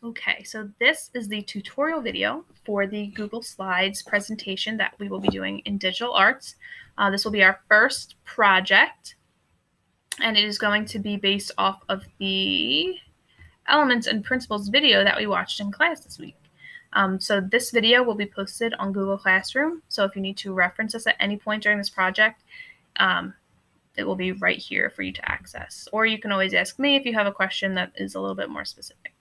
Okay, so this is the tutorial video for the Google Slides presentation that we will be doing in digital arts. This will be our first project, and it is going to be based off of the Elements and Principles video that we watched in class this week. So this video will be posted on Google Classroom, so if you need to reference this at any point during this project, it will be right here for you to access. Or you can always ask me if you have a question that is a little bit more specific.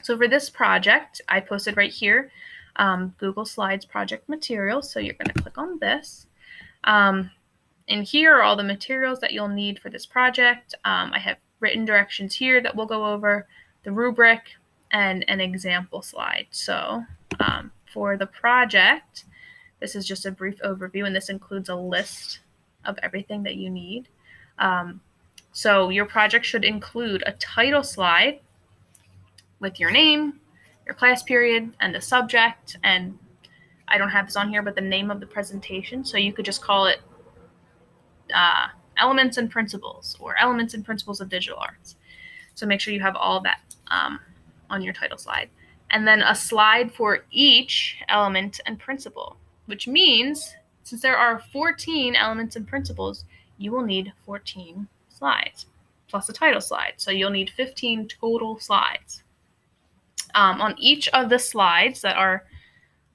So for this project, I posted right here Google Slides project materials. So you're going to click on this. And here are all the materials that you'll need for this project. I have written directions here that we'll go over, the rubric, and an example slide. So for the project, this is just a brief overview, and this includes a list of everything that you need. So your project should include a title slide with your name, your class period, and the subject. And I don't have this on here, but the name of the presentation. So you could just call it Elements and Principles or Elements and Principles of Digital Arts. So make sure you have all of that on your title slide. And then a slide for each element and principle, which means since there are 14 elements and principles, you will need 14 slides plus a title slide. So you'll need 15 total slides. On each of the slides that are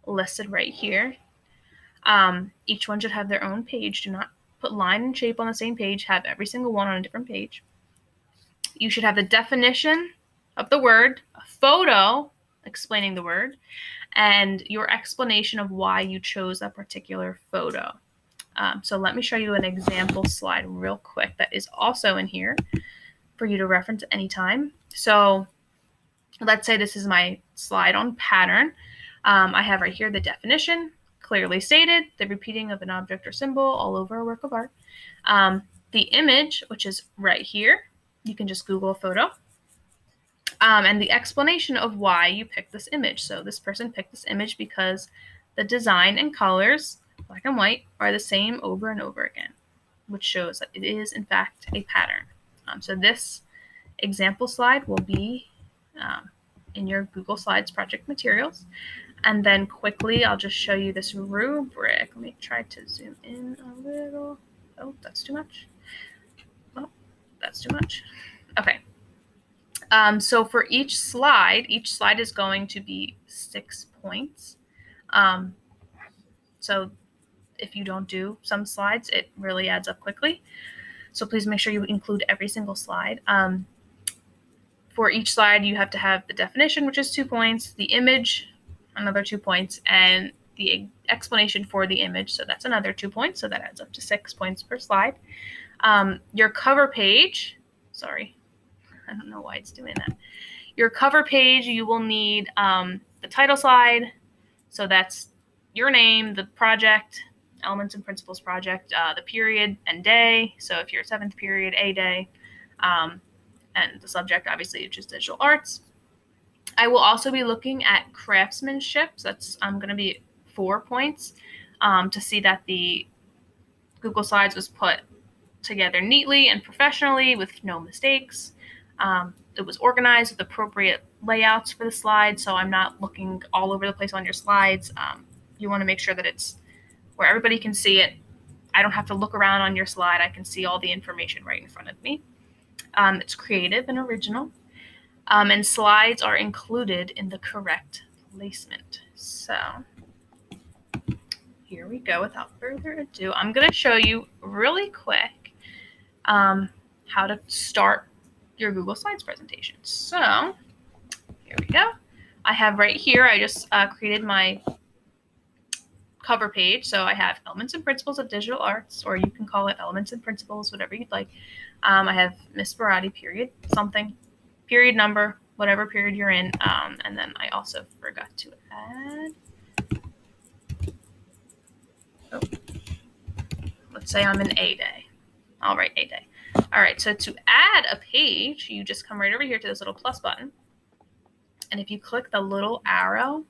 listed right here, each one should have their own page. Do not put line and shape on the same page. Have every single one on a different page. You should have the definition of the word, a photo explaining the word, and your explanation of why you chose that particular photo. So let me show you an example slide real quick that is also in here for you to reference at any time. So let's say this is my slide on pattern. I have right here the definition, clearly stated, the repeating of an object or symbol all over a work of art. The image, which is right here, you can just Google a photo. And the explanation of why you picked this image. So this person picked this image because the design and colors, black and white, are the same over and over again, which shows that it is, in fact, a pattern. So this example slide will be in your Google Slides project materials. And then quickly, I'll just show you this rubric. Let me try to zoom in a little. Oh, that's too much. Oh, that's too much. Okay. So for each slide is going to be 6 points. So if you don't do some slides, it really adds up quickly. So please make sure you include every single slide. For each slide, you have to have the definition, which is 2 points, the image, another 2 points, and the explanation for the image. So that's another 2 points. So that adds up to 6 points per slide. Your cover page, sorry, I don't know why it's doing that. Your cover page, you will need the title slide. So that's your name, the project, Elements and Principles project, the period and day. So if you're 7th period, A day, and the subject, obviously, which is digital arts. I will also be looking at craftsmanship. So that's going to be 4 points to see that the Google Slides was put together neatly and professionally with no mistakes. It was organized with appropriate layouts for the slides, so I'm not looking all over the place on your slides. You want to make sure that it's where everybody can see it. I don't have to look around on your slide. I can see all the information right in front of me. It's creative and original. And slides are included in the correct placement. So here we go. Without further ado, I'm going to show you really quick how to start your Google Slides presentation. So here we go. I have right here, I just created my cover page. So I have Elements and Principles of Digital Arts, or you can call it Elements and Principles, whatever you'd like. I have Miss Barati, period, something, period number, whatever period you're in. And then I also forgot to add, let's say I'm in A day. I'll write A day. All right, so to add a page, you just come right over here to this little plus button. And if you click the little arrow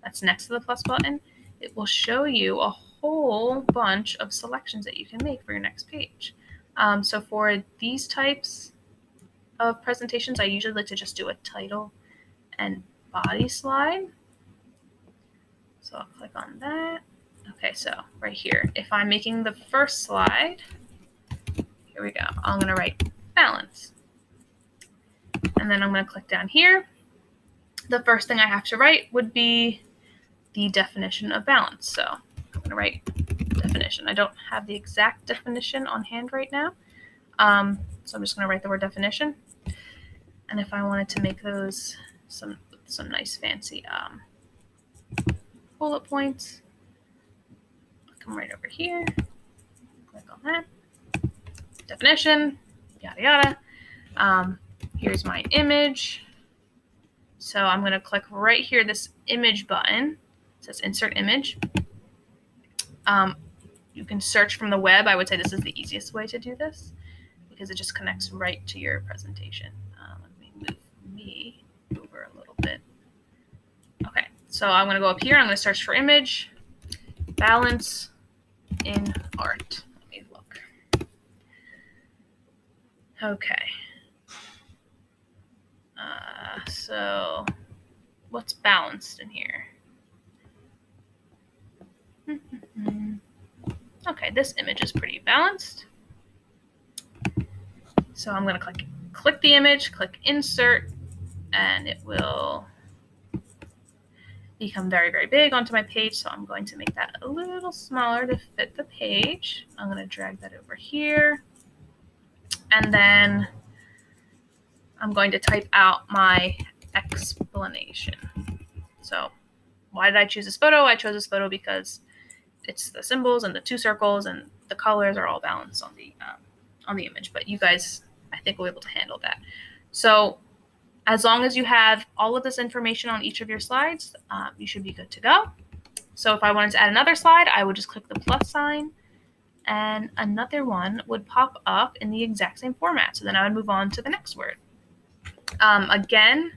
that's next to the plus button, it will show you a whole bunch of selections that you can make for your next page. So for these types of presentations, I usually like to just do a title and body slide. So I'll click on that. Okay, so right here, if I'm making the first slide, here we go. I'm going to write balance. And then I'm going to click down here. The first thing I have to write would be the definition of balance. So I'm going to write definition. I don't have the exact definition on hand right now. So I'm just going to write the word definition. And if I wanted to make those some nice fancy bullet points, I'll come right over here, click on that, definition, yada yada. Here's my image. So I'm going to click right here, this image button. It says insert image. You can search from the web. I would say this is the easiest way to do this because it just connects right to your presentation. Let me move me over a little bit. Okay, so I'm going to go up here. I'm going to search for image, balance in art. Let me look. Okay. So what's balanced in here? Okay, this image is pretty balanced. So I'm going to click the image, click insert, and it will become very, very big onto my page. So I'm going to make that a little smaller to fit the page. I'm going to drag that over here. And then I'm going to type out my explanation. So why did I choose this photo? I chose this photo because it's the symbols and the two circles and the colors are all balanced on the image. But you guys, I think, will be able to handle that. So as long as you have all of this information on each of your slides, you should be good to go. So if I wanted to add another slide, I would just click the plus sign and another one would pop up in the exact same format. So then I would move on to the next word. Again,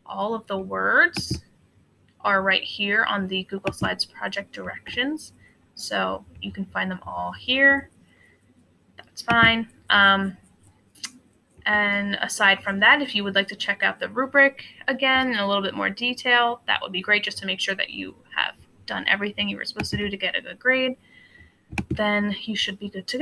all of the words are right here on the Google Slides project directions. So you can find them all here. That's fine. And aside from that, if you would like to check out the rubric again in a little bit more detail, that would be great just to make sure that you have done everything you were supposed to do to get a good grade. Then you should be good to go.